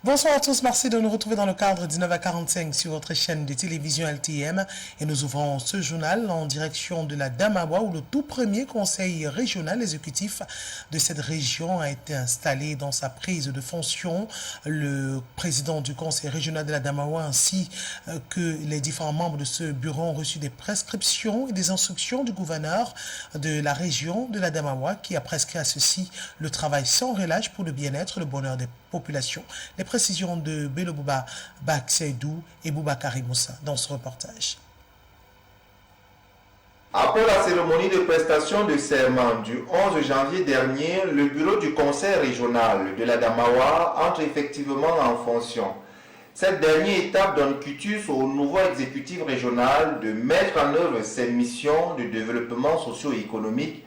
Bonsoir à tous, merci de nous retrouver dans le cadre 19h45 sur votre chaîne de télévision LTM et nous ouvrons ce journal en direction de la Damawa où le tout premier conseil régional exécutif de cette région a été installé dans sa prise de fonction. Le président du conseil régional de la Damawa ainsi que les différents membres de ce bureau ont reçu des prescriptions et des instructions du gouverneur de la région de la Damawa qui a prescrit à ceci le travail sans relâche pour le bien-être et le bonheur des populations. Les précisions de Bello Bouba Bakseydou et Boubakari Moussa dans ce reportage. Après la cérémonie de prestation de serment du 11 janvier dernier, le bureau du conseil régional de la Damawa entre effectivement en fonction. Cette dernière étape donne quitus au nouveau exécutif régional de mettre en œuvre ses missions de développement socio-économique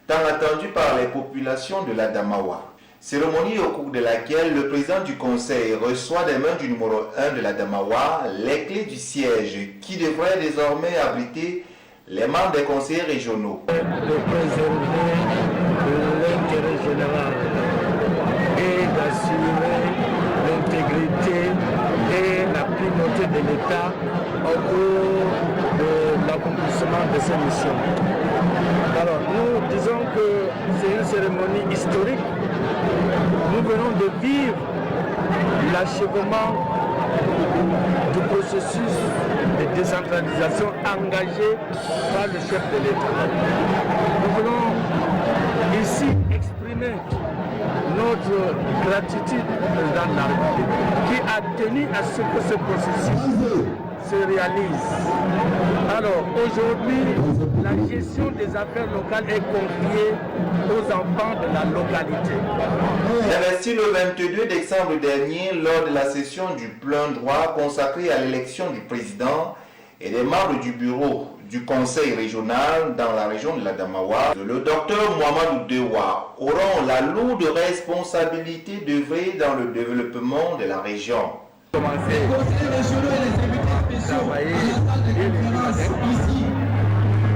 tant attendues par les populations de la Damawa. Cérémonie au cours de laquelle le président du conseil reçoit des mains du numéro 1 de la Damawa les clés du siège qui devrait désormais abriter les membres des conseillers régionaux. De préserver l'intérêt général et d'assurer l'intégrité et la primauté de l'État au cours de l'accomplissement de ces missions. Alors nous disons que c'est une cérémonie historique. Nous venons de vivre l'achèvement du processus de décentralisation engagé par le chef de l'État. Nous voulons ici exprimer notre gratitude au président de la République qui a tenu à ce que ce processus se réalise. Alors aujourd'hui, la gestion des affaires locales est confiée aux enfants de la localité. Investi le 22 décembre dernier lors de la session du plein droit consacrée à l'élection du président et des membres du bureau du conseil régional dans la région de la Damawa, le docteur Mohamed Dewa auront la lourde responsabilité d'œuvrer dans le développement de la région. Les conseils régionaux et les invités spéciaux à la salle de conférence ici,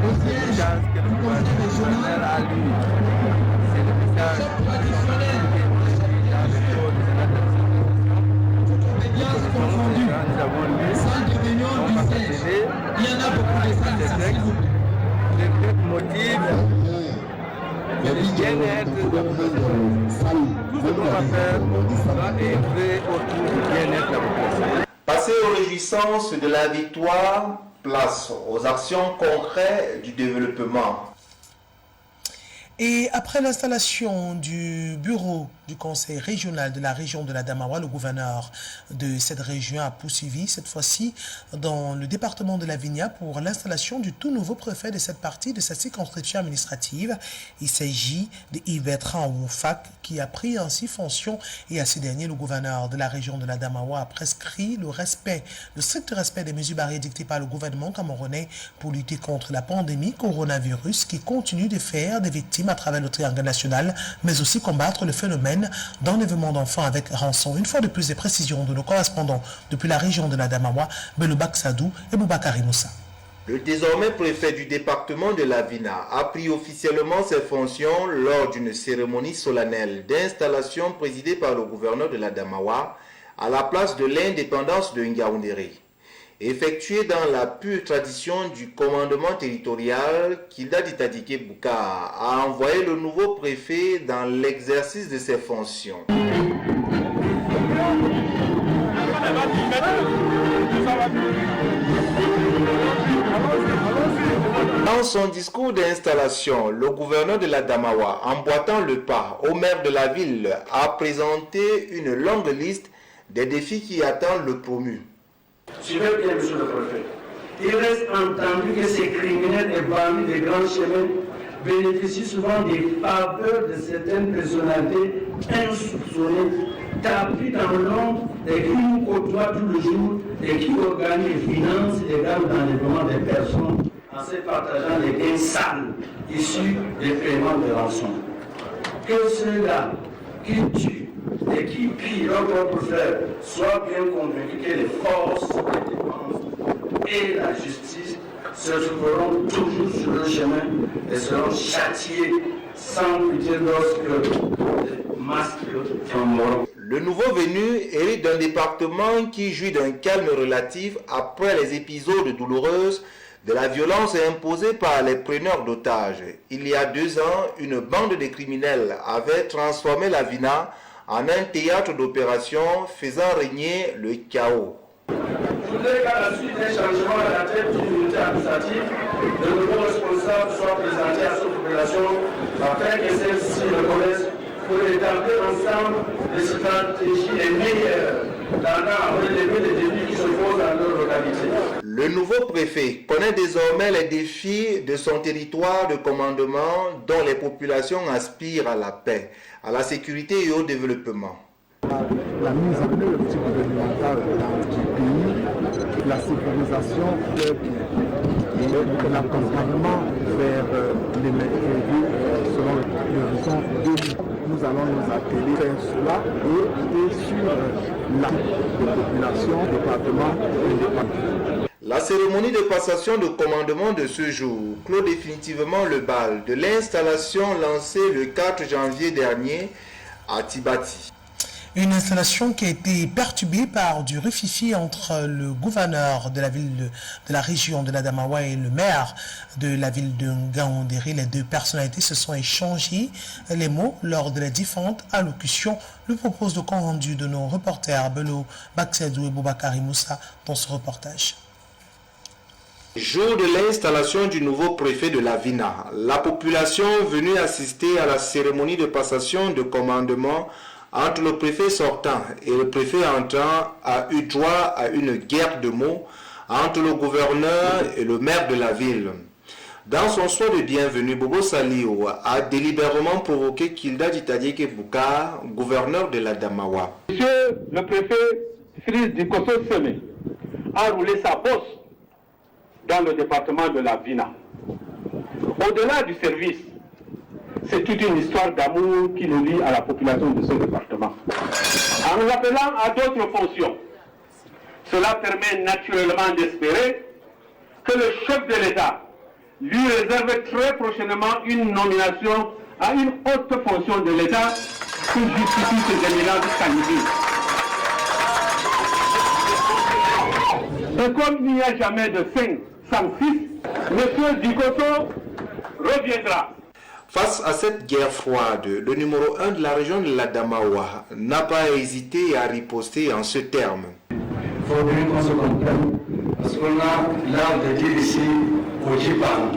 au siège du conseil régional à lui. C'est le chef traditionnel toute obédience confondue. Salle de réunion du siège. Il y en a beaucoup de salles de s'il vous plaît. Le motif le bien-être de la population. Tout ce qu'on va faire va être autour du bien-être de la population. Passer aux réjouissances de la victoire, place aux actions concrètes du développement. Et après l'installation du bureau du conseil régional de la région de la Damawa, le gouverneur de cette région a poursuivi cette fois-ci dans le département de la Vigna pour l'installation du tout nouveau préfet de cette partie de cette circonscription administrative. Il s'agit de Yves-Bertrand Woufak qui a pris ainsi fonction et à ce dernier, le gouverneur de la région de la Damawa a prescrit le strict respect des mesures barrières dictées par le gouvernement camerounais pour lutter contre la pandémie coronavirus qui continue de faire des victimes à travers le triangle national, mais aussi combattre le phénomène d'enlèvement d'enfants avec rançon. Une fois de plus, des précisions de nos correspondants depuis la région de la Damawa, Bello Bakseydou et Boubakari Moussa. Le désormais préfet du département de la Vina a pris officiellement ses fonctions lors d'une cérémonie solennelle d'installation présidée par le gouverneur de la Damawa à la place de l'indépendance de Ngaoundéré. Effectué dans la pure tradition du commandement territorial, Kilda Ditadike Bouka a envoyé le nouveau préfet dans l'exercice de ses fonctions. Dans son discours d'installation, le gouverneur de la Damawa, emboîtant le pas au maire de la ville, a présenté une longue liste des défis qui attendent le promu. Suivez bien, monsieur le préfet. Il reste entendu que ces criminels et bandits des grands chemins bénéficient souvent des faveurs de certaines personnalités insoupçonnées, tapis dans l'ombre et qui nous côtoient tout le jour et qui organisent et financent les gammes d'enlèvement des personnes en se partageant les gains sales issus des paiements de rançon. Que ceux-là qui tuent et qui pillent leur propre frère soient bien convaincus que les forces de défense et la justice se trouveront toujours sur le chemin et seront châtiés sans pitié lorsque les masques tomberont. Le nouveau venu hérite d'un département qui jouit d'un calme relatif après les épisodes douloureux de la violence imposée par les preneurs d'otages. Il y a 2 ans, une bande de criminels avait transformé la Vina en un théâtre d'opération faisant régner le chaos. Je voudrais qu'à la suite d'un changement à la tête d'une unité administrative, de nouveaux responsables soient présentés à cette population afin que celle-ci reconnaisse pour établir ensemble des stratégies les meilleures tendant à relever les défis qui se posent dans leur localité. Le nouveau préfet connaît désormais les défis de son territoire de commandement dont les populations aspirent à la paix, à la sécurité et au développement. La mise en œuvre du gouvernemental du pays, la sécurisation de l'accompagnement vers les mercredis selon l'horizon 2000. Nous allons nous atteler faire cela et sur la population, département et département. La cérémonie de passation de commandement de ce jour clôt définitivement le bal de l'installation lancée le 4 janvier dernier à Tibati. Une installation qui a été perturbée par du rififi entre le gouverneur de la ville de la région de l'Adamawa et le maire de la ville de Ngaoundéré. Les 2 personnalités se sont échangées les mots lors de les différentes allocutions. Le propose le compte rendu de nos reporters Belo Baksedou et Boubakari Moussa dans ce reportage. Jour de l'installation du nouveau préfet de la Vina, la population venue assister à la cérémonie de passation de commandement entre le préfet sortant et le préfet entrant a eu droit à une guerre de mots entre le gouverneur et le maire de la ville. Dans son soir de bienvenue, Bobo Saliou a délibérément provoqué Kilda Ditadieke Boukar, gouverneur de l'Adamawa. Monsieur le préfet Fils Dikoso Semé a roulé sa bosse dans le département de la Vina. Au-delà du service, c'est toute une histoire d'amour qui nous lie à la population de ce département. En nous appelant à d'autres fonctions, cela permet naturellement d'espérer que le chef de l'État lui réserve très prochainement une nomination à une haute fonction de l'État qui justifie ses éminentes qualités. Et comme il n'y a jamais de 5 sans 6, M. Dikoso reviendra. Face à cette guerre froide, le numéro 1 de la région de l'Adamawa n'a pas hésité à riposter en ce terme. Il faut bien qu'on se comprenne, parce qu'on a l'art de dire ici, au Jipan,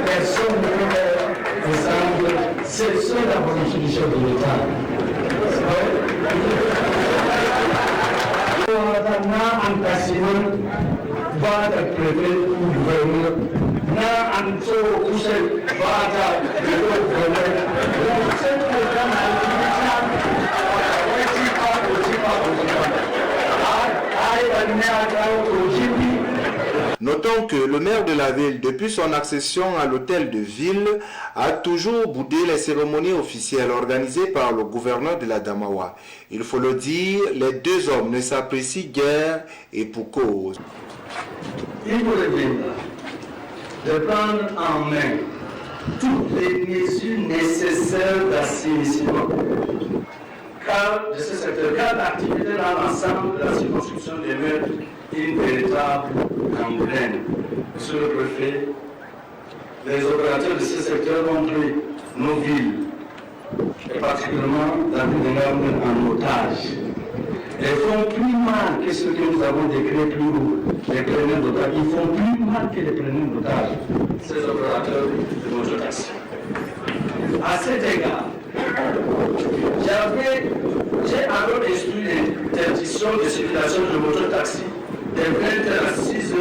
personne ne peut faire ensemble, c'est seule la constitution de l'État. C'est vrai? On a un tassiman, va être préfet ou gouverneur. Na an so kusa ba ta da yau gobe sai ko kana Notons que le maire de la ville, depuis son accession à l'hôtel de ville, a toujours boudé les cérémonies officielles organisées par le gouverneur de l'Adamawa. Il faut le dire, les 2 hommes ne s'apprécient guère et pour cause. De prendre en main toutes les mesures nécessaires d'assainissement. Car de ce secteur, car l'activité dans l'ensemble de la circonscription demeure une véritable gangrène. Monsieur le préfet, les opérateurs de ce secteur ont pris nos villes, et particulièrement la ville de Ngaoundéré, en otage. Ils font plus mal que ce que nous avons décrit plus haut, les preneurs d'otages. Ils font plus mal que les preneurs d'otages, ces opérateurs de mototaxi. À cet égard, j'ai alors instruit l'interdiction de circulation de mototaxi de 20h à 6h,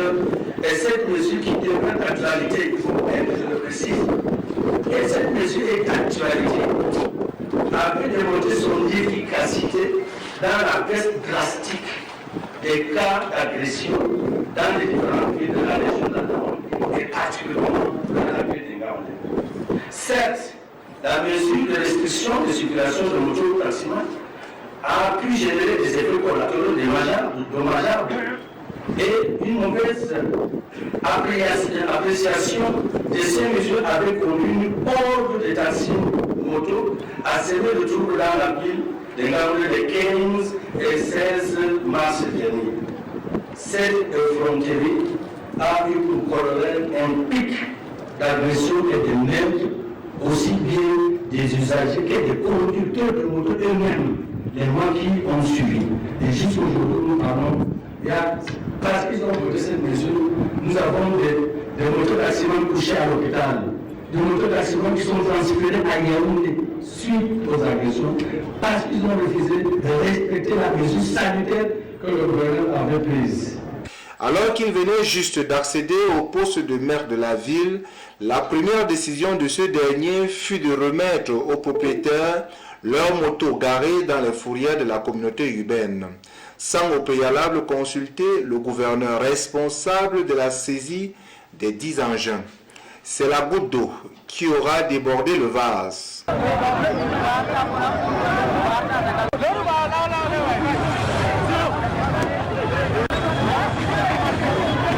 et cette mesure qui devient d'actualité, il faut bien que je le précise, et cette mesure est d'actualité, a pu démontrer son efficacité dans la baisse drastique des cas d'agression dans les différentes villes de la région d'Adamawa et particulièrement dans la ville de Ngaoundéré. Certes, la mesure de restriction de circulation de moto-taximans a pu générer des effets collatéraux dommageables et une mauvaise appréciation de ces mesures avait conduit hors de taxi motos a semé le trouble dans la ville des journées de 15 et 16 mars dernier. Cette effronterie a eu pour corollaire un pic d'agression et de meurtres, aussi bien des usagers que des conducteurs de motos eux-mêmes, les mois qui ont suivi. Et jusqu'aujourd'hui, nous parlons, parce qu'ils ont voté cette mesure, nous avons des motos d'accident couchés à l'hôpital, des motos d'accident qui sont transférés à Yaoundé suite aux agressions, parce qu'ils ont refusé de respecter la mesure sanitaire que le gouvernement avait prise. Alors qu'ils venaient juste d'accéder au poste de maire de la ville, la première décision de ce dernier fut de remettre aux propriétaires leurs motos garées dans les fourrières de la communauté urbaine, sans au préalable consulter le gouverneur responsable de la saisie des 10 engins. C'est la goutte d'eau qui aura débordé le vase.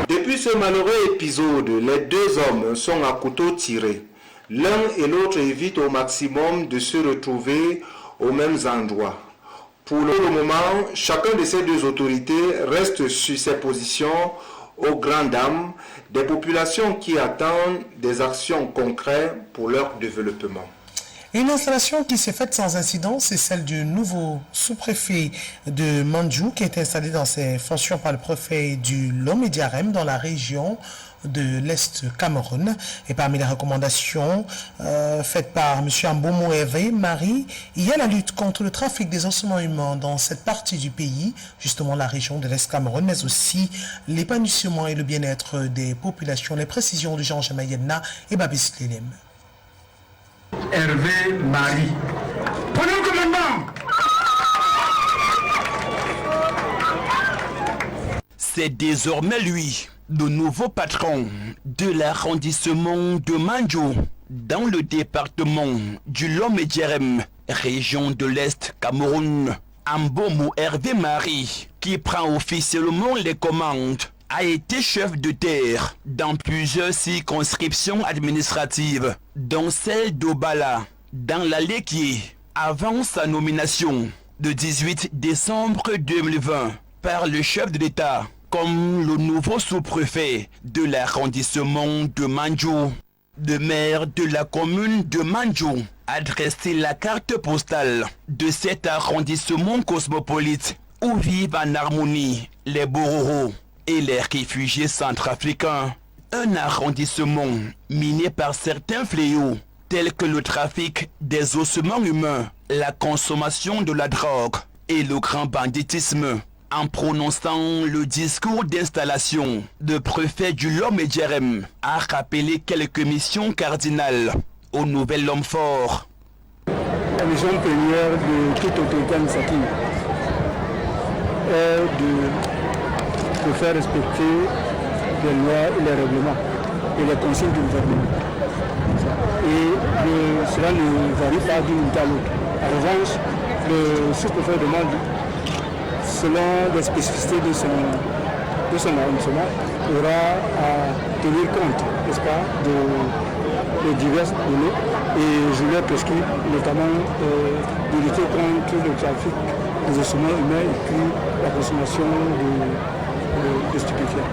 Depuis ce malheureux épisode, les deux hommes sont à couteau tiré. L'un et l'autre évitent au maximum de se retrouver aux mêmes endroits. Pour le moment, chacun de ces deux autorités reste sur ses positions aux grandes dames des populations qui attendent des actions concrètes pour leur développement. Une installation qui s'est faite sans incident, c'est celle du nouveau sous-préfet de Mandjou qui est installé dans ses fonctions par le préfet du Lomé Diarème dans la région de l'Est Cameroun. Et parmi les recommandations faites par M. Ambomo Hervé Marie, il y a la lutte contre le trafic des ossements humains dans cette partie du pays, justement la région de l'Est Cameroun, mais aussi l'épanouissement et le bien-être des populations. Les précisions de Jean Jamayena et Babis Lelem. Hervé Marie. Prenons le commandement. C'est désormais lui, le nouveau patron de l'arrondissement de Mandjou, dans le département du Lomé Diarème, région de l'Est Cameroun. Ambomo Hervé Marie, qui prend officiellement les commandes, a été chef de terre dans plusieurs circonscriptions administratives, dont celle d'Obala, dans la Léquier, avant sa nomination le 18 décembre 2020 par le chef de l'État comme le nouveau sous-préfet de l'arrondissement de Mandjou. Le maire de la commune de Mandjou a dressé la carte postale de cet arrondissement cosmopolite où vivent en harmonie les Bororo et les réfugiés centrafricains. Un arrondissement miné par certains fléaux tels que le trafic des ossements humains, la consommation de la drogue et le grand banditisme. En prononçant le discours d'installation, le préfet du Lomé Diarème a rappelé quelques missions cardinales au nouvel homme fort. La mission première de toute autorité administrative est de faire respecter les lois et les règlements et les consignes du gouvernement. Et cela ne varie pas d'une unité à l'autre. En revanche, le sous-préfet demande, selon les spécificités de son arrondissement, aura à tenir compte, n'est-ce pas, de diverses données. Et je leur prescris notamment de lutter contre le trafic des ossements humains et puis la consommation de stupéfiants.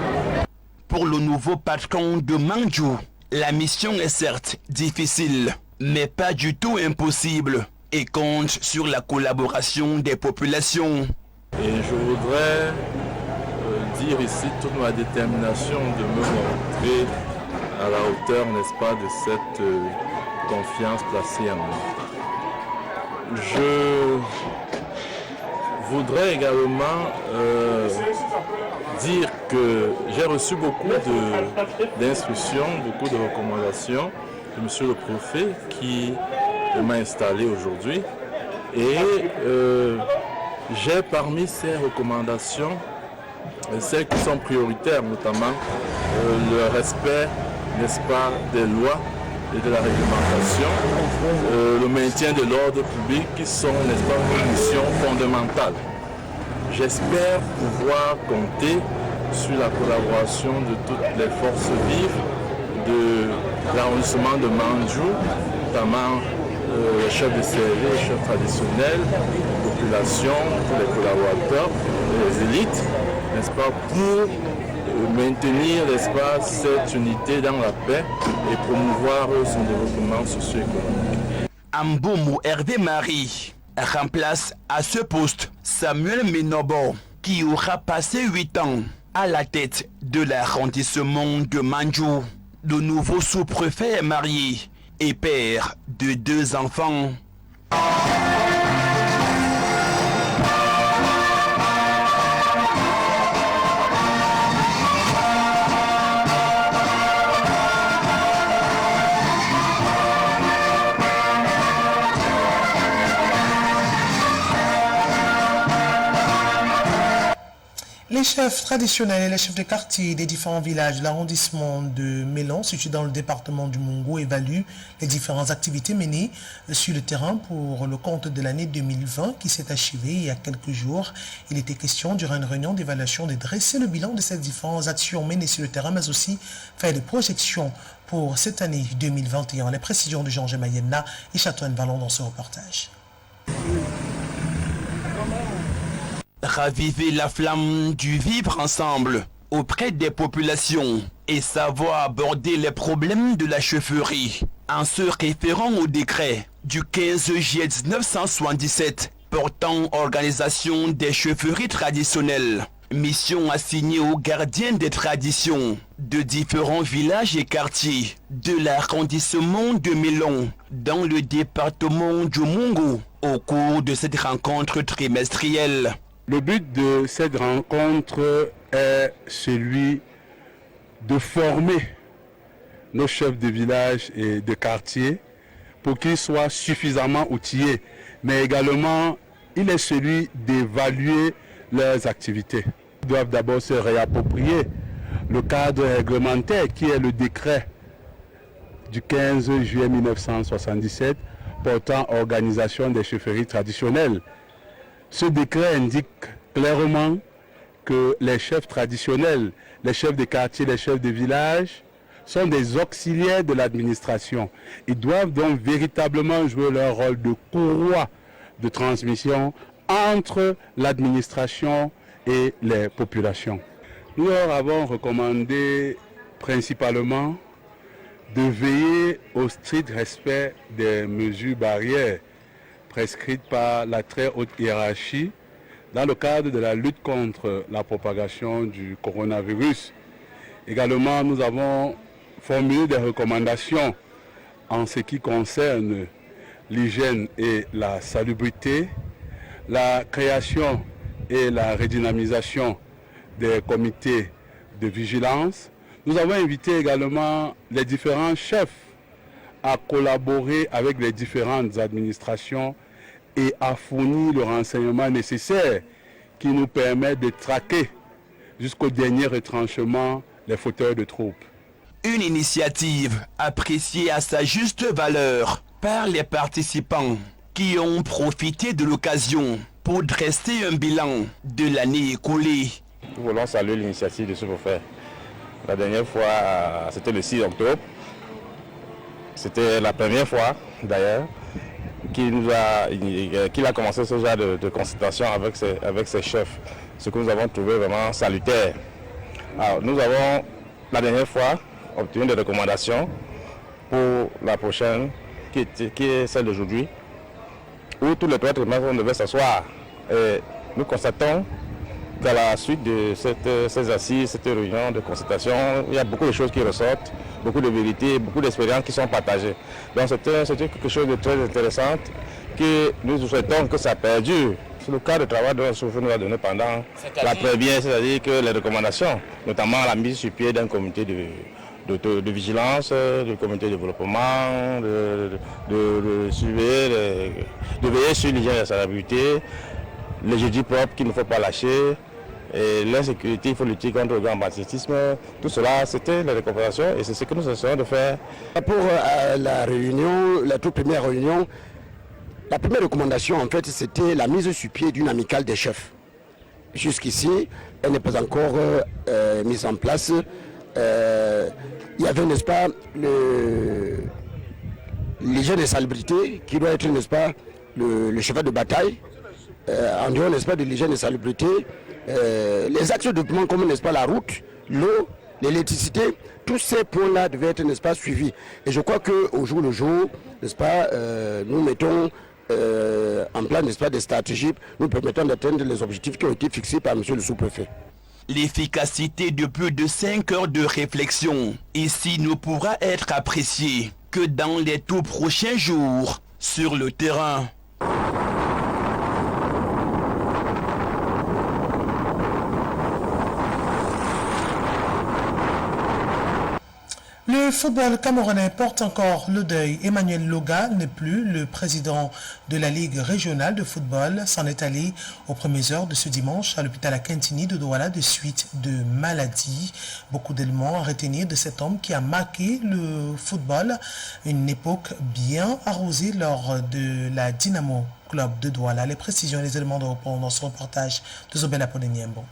Pour le nouveau patron de Mandjou, la mission est certes difficile, mais pas du tout impossible et compte sur la collaboration des populations. Et je voudrais dire ici toute ma détermination de me montrer à la hauteur, n'est-ce pas, de cette confiance placée en moi. Je voudrais également dire que j'ai reçu beaucoup d'instructions, beaucoup de recommandations de M. le préfet qui m'a installé aujourd'hui. Et j'ai parmi ces recommandations celles qui sont prioritaires, notamment le respect, n'est-ce pas, des lois et de la réglementation, le maintien de l'ordre public qui sont, n'est-ce pas, une mission fondamentale. J'espère pouvoir compter sur la collaboration de toutes les forces vives de l'arrondissement de Mandjou, notamment les chefs de service, les chefs traditionnels, la population, tous les collaborateurs, les élites, n'est-ce pas, pour maintenir, n'est-ce pas, cette unité dans la paix et promouvoir son développement socio-économique. Amboumo Hervé Marie remplace à ce poste Samuel Menobo, qui aura passé 8 ans à la tête de l'arrondissement de Mandjou. Le nouveau sous-préfet est marié et père de 2 enfants. Les chefs traditionnels et les chefs de quartier des différents villages de l'arrondissement de Mélan, situé dans le département du Mongo, évaluent les différentes activités menées sur le terrain pour le compte de l'année 2020 qui s'est achevée il y a quelques jours. Il était question durant une réunion d'évaluation de dresser le bilan de ces différentes actions menées sur le terrain, mais aussi faire des projections pour cette année 2021. Les précisions de Jean Gemayena et Château Vallon dans ce reportage. Raviver la flamme du vivre ensemble auprès des populations et savoir aborder les problèmes de la chefferie en se référant au décret du 15 juillet 1977 portant organisation des chefferies traditionnelles. Mission assignée aux gardiens des traditions de différents villages et quartiers de l'arrondissement de Mélan dans le département du Mongo au cours de cette rencontre trimestrielle. Le but de cette rencontre est celui de former nos chefs de village et de quartier pour qu'ils soient suffisamment outillés, mais également il est celui d'évaluer leurs activités. Ils doivent d'abord se réapproprier le cadre réglementaire qui est le décret du 15 juillet 1977 portant organisation des chefferies traditionnelles. Ce décret indique clairement que les chefs traditionnels, les chefs de quartier, les chefs de village sont des auxiliaires de l'administration. Ils doivent donc véritablement jouer leur rôle de courroie de transmission entre l'administration et les populations. Nous leur avons recommandé principalement de veiller au strict respect des mesures barrières prescrites par la très haute hiérarchie dans le cadre de la lutte contre la propagation du coronavirus. Également, nous avons formulé des recommandations en ce qui concerne l'hygiène et la salubrité, la création et la redynamisation des comités de vigilance. Nous avons invité également les différents chefs à collaborer avec les différentes administrations et à fournir le renseignement nécessaire qui nous permet de traquer jusqu'au dernier retranchement les fauteurs de troupes. Une initiative appréciée à sa juste valeur par les participants qui ont profité de l'occasion pour dresser un bilan de l'année écoulée. Nous voulons saluer l'initiative de ce préfet. La dernière fois, c'était le 6 octobre. C'était la première fois, d'ailleurs, qu'il a commencé ce genre de consultation avec ses chefs, ce que nous avons trouvé vraiment salutaire. Alors, nous avons, la dernière fois, obtenu des recommandations pour la prochaine, qui est celle d'aujourd'hui, où tous les prêtres devaient s'asseoir. Et nous constatons qu'à la suite de ces assises, cette réunion de consultation, il y a beaucoup de choses qui ressortent, beaucoup de vérités, beaucoup d'expériences qui sont partagées. Donc c'était quelque chose de très intéressant que nous souhaitons que ça perdure. C'est le cas de travail dont nous avons donné pendant la première, c'est-à-dire que les recommandations, notamment la mise sur pied d'un comité de vigilance, du comité de développement, de veiller sur l'hygiène et la salubrité, les jeudis propres qu'il ne faut pas lâcher, et l'insécurité, il faut lutter contre le grand banditisme. Tout cela, c'était les recommandations et c'est ce que nous essayons de faire. Pour la réunion, la toute première réunion, la première recommandation, en fait, c'était la mise sur pied d'une amicale des chefs. Jusqu'ici, elle n'est pas encore mise en place. Il y avait, n'est-ce pas, l'hygiène et salubrité qui doit être, n'est-ce pas, le cheval de bataille. En dehors, n'est-ce pas, de l'hygiène et salubrité, les axes de développement comme, n'est-ce pas, la route, l'eau, l'électricité, tous ces points-là devaient être, n'est-ce pas, suivis. Et je crois qu'au jour le jour, n'est-ce pas, nous mettons en place, n'est-ce pas, des stratégies nous permettant d'atteindre les objectifs qui ont été fixés par M. le sous-préfet. L'efficacité de plus de 5 heures de réflexion ici ne pourra être appréciée que dans les tout prochains jours sur le terrain. Le football camerounais porte encore le deuil. Emmanuel Loga n'est plus le président de la Ligue régionale de football. S'en est allé aux premières heures de ce dimanche à l'hôpital Akintini de Douala de suite de maladie. Beaucoup d'éléments à retenir de cet homme qui a marqué le football, une époque bien arrosée lors de la Dynamo Club de Douala. Les précisions et les éléments de repos dans ce reportage de Zobel Apodeniembo.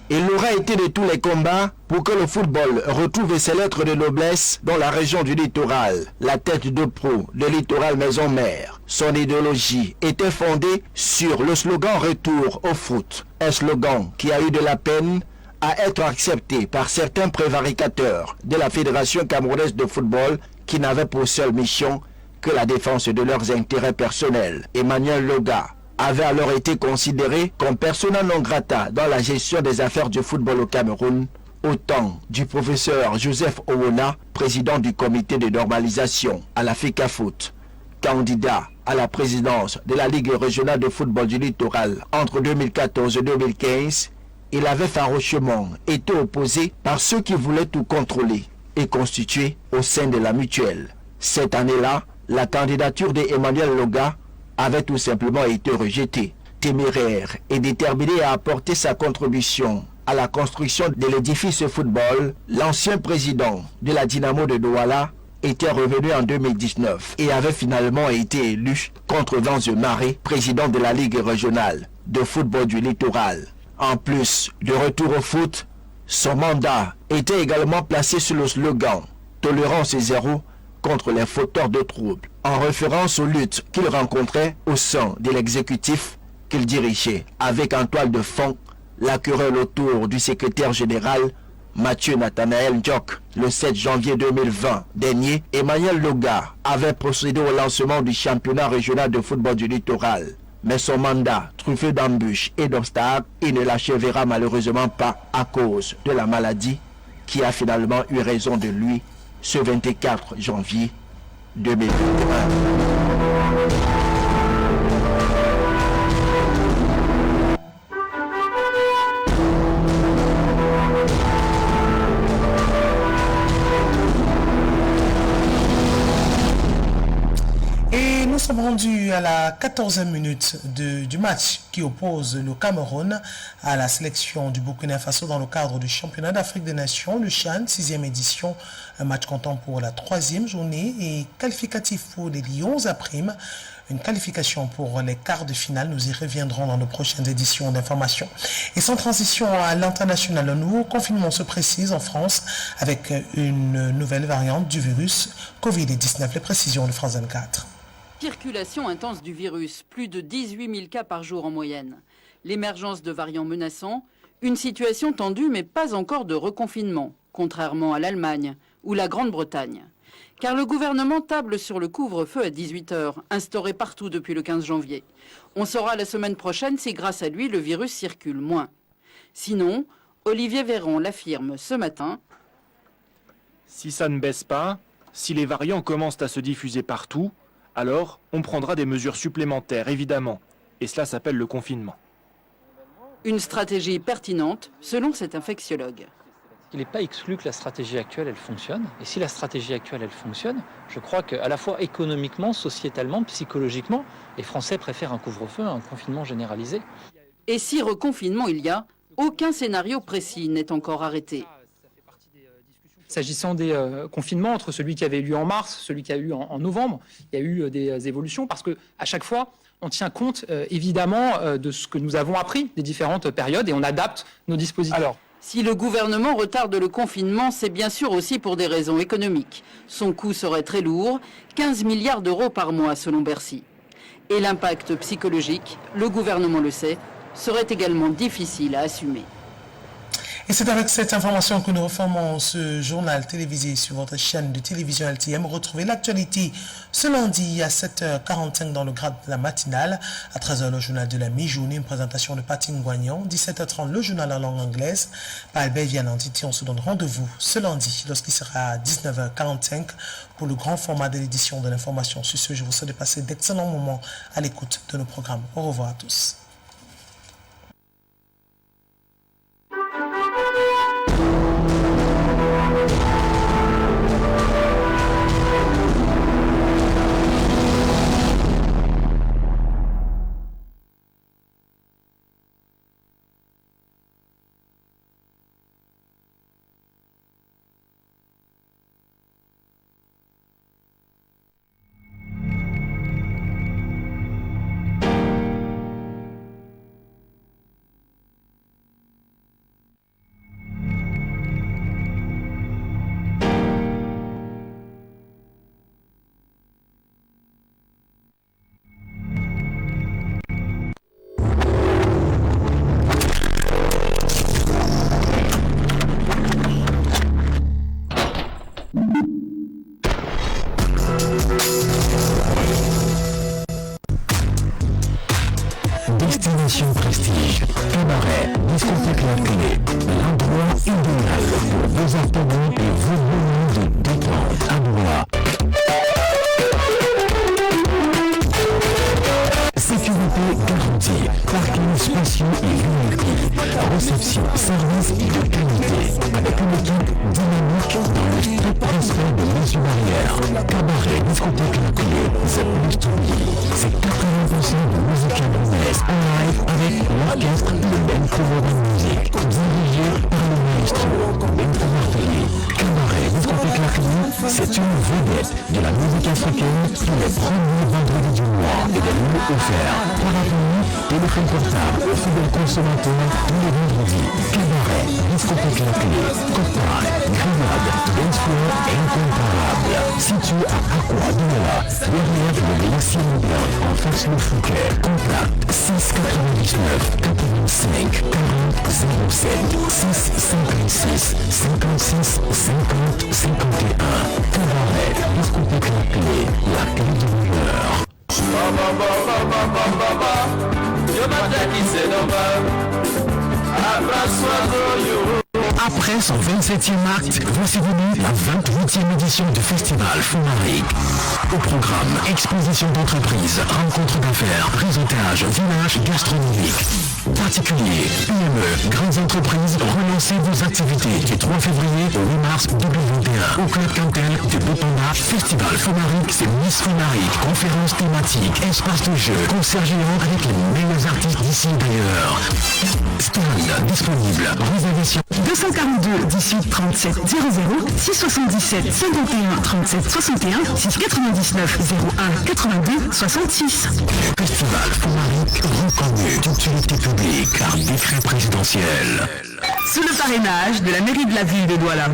Il aura été de tous les combats pour que le football retrouve ses lettres de noblesse dans la région du littoral. La tête de proue de Littoral Maison Mère. Son idéologie était fondée sur le slogan « Retour au foot ». Un slogan qui a eu de la peine à être accepté par certains prévaricateurs de la Fédération camerounaise de football qui n'avaient pour seule mission que la défense de leurs intérêts personnels. Emmanuel Loga avait alors été considéré comme persona non grata dans la gestion des affaires du football au Cameroun, au temps du professeur Joseph Owona, président du comité de normalisation à la FECAFOOT, candidat à la présidence de la Ligue régionale de football du littoral entre 2014 et 2015. Il avait farouchement été opposé par ceux qui voulaient tout contrôler et constituer au sein de la mutuelle. Cette année-là, la candidature d'Emmanuel Loga avait tout simplement été rejeté. Téméraire et déterminé à apporter sa contribution à la construction de l'édifice football, l'ancien président de la Dynamo de Douala était revenu en 2019 et avait finalement été élu contre vents et marées président de la Ligue régionale de football du littoral. En plus de retour au foot, son mandat était également placé sous le slogan « Tolérance zéro » contre les fauteurs de troubles, en référence aux luttes qu'il rencontrait au sein de l'exécutif qu'il dirigeait, avec en toile de fond la querelle autour du secrétaire général Mathieu Nathanaël Ndiok. Le 7 janvier 2020 dernier, Emmanuel Loga avait procédé au lancement du championnat régional de football du littoral. Mais son mandat, truffé d'embûches et d'obstacles, il ne l'achèvera malheureusement pas à cause de la maladie qui a finalement eu raison de lui ce 24 janvier 2021. Et nous sommes rendus à la 14e minute du match qui oppose le Cameroun à la sélection du Burkina Faso dans le cadre du championnat d'Afrique des Nations, le CHAN, 6e édition, un match comptant pour la 3e journée et qualificatif pour les Lions à prime. Une qualification pour les quarts de finale, nous y reviendrons dans nos prochaines éditions d'information. Et sans transition à l'international, un nouveau confinement se précise en France avec une nouvelle variante du virus Covid-19. Les précisions de France 24. Circulation intense du virus, plus de 18 000 cas par jour en moyenne. L'émergence de variants menaçants, une situation tendue mais pas encore de reconfinement, contrairement à l'Allemagne ou la Grande-Bretagne. Car le gouvernement table sur le couvre-feu à 18h, instauré partout depuis le 15 janvier. On saura la semaine prochaine si grâce à lui le virus circule moins. Sinon, Olivier Véran l'affirme ce matin. Si ça ne baisse pas, si les variants commencent à se diffuser partout, alors on prendra des mesures supplémentaires, évidemment. Et cela s'appelle le confinement. Une stratégie pertinente, selon cet infectiologue. Il n'est pas exclu que la stratégie actuelle, elle fonctionne. Et si la stratégie actuelle, elle fonctionne, je crois qu'à la fois économiquement, sociétalement, psychologiquement, les Français préfèrent un couvre-feu à un confinement généralisé. Et si reconfinement il y a, aucun scénario précis n'est encore arrêté. S'agissant des confinements, entre celui qui avait eu lieu en mars, celui qui a eu en novembre, il y a eu des évolutions parce qu'à chaque fois, on tient compte évidemment de ce que nous avons appris des différentes périodes et on adapte nos dispositifs. Alors, Si le gouvernement retarde le confinement, c'est bien sûr aussi pour des raisons économiques. Son coût serait très lourd, 15 milliards d'euros par mois selon Bercy. Et l'impact psychologique, le gouvernement le sait, serait également difficile à assumer. Et c'est avec cette information que nous refermons ce journal télévisé sur votre chaîne de télévision LTM. Retrouvez l'actualité ce lundi à 7h45 dans le grade de la matinale. À 13h, le journal de la mi-journée, une présentation de Patin Guagnon. 17h30, le journal en langue anglaise. Par Albert Viananditi, on se donne rendez-vous ce lundi lorsqu'il sera à 19h45 pour le grand format de l'édition de l'information. Sur ce, je vous souhaite de passer d'excellents moments à l'écoute de nos programmes. Au revoir à tous. Destination Prestige, cabaret, discothèque La Clé, l'endroit idéal pour vos apéros et vos moments de détente à Douala. Sécurité garantie, parking spacieux et VIP, réception, service et de qualité, avec une équipe dynamique dans le strict respect des mesures barrières. Cabaret, discothèque La Clé, The Place to Be. C'est 80% de musique camerounaise en live avec l'orchestre de Ben Couvert Musique, dirigé par le maestro Ben Martelly. Cabaret, discothèque La Clé, c'est une vedette de la musique africaine tous les premiers vendredis du mois et des lieux offerts. Parapluie, téléphone portable, fidèle consommateur tous les vendredis. Cabaret, discothèque La Clé, cocktail, grillade, dancefloor incomparable. Situé à Aqua Douala, derrière le glacier moderne en face le Fouquet. Contact 699 85 40 07 656 56 50 51. Cabaret, discothèque La Clé, la clé du bonheur. Après son 27e acte, voici venue la 28e édition du festival Fumaric. Au programme, exposition d'entreprises, rencontres d'affaires, réseautage, village gastronomique. Particuliers, PME, grandes entreprises, relancez vos activités du 3 février au 8 mars 2021. Au Club Cantel de Bopanda, festival Fumaric, c'est Miss Fumaric, conférences thématiques, espace de jeu, concert géant avec les meilleurs artistes d'ici et d'ailleurs. Stand disponible, réservation 242 18 37 00 677 51 37 61 699 01 82 66. Festival Fumaric reconnu d'utilité publique par décret présidentiel. Sous le parrainage de la mairie de la ville de Douala.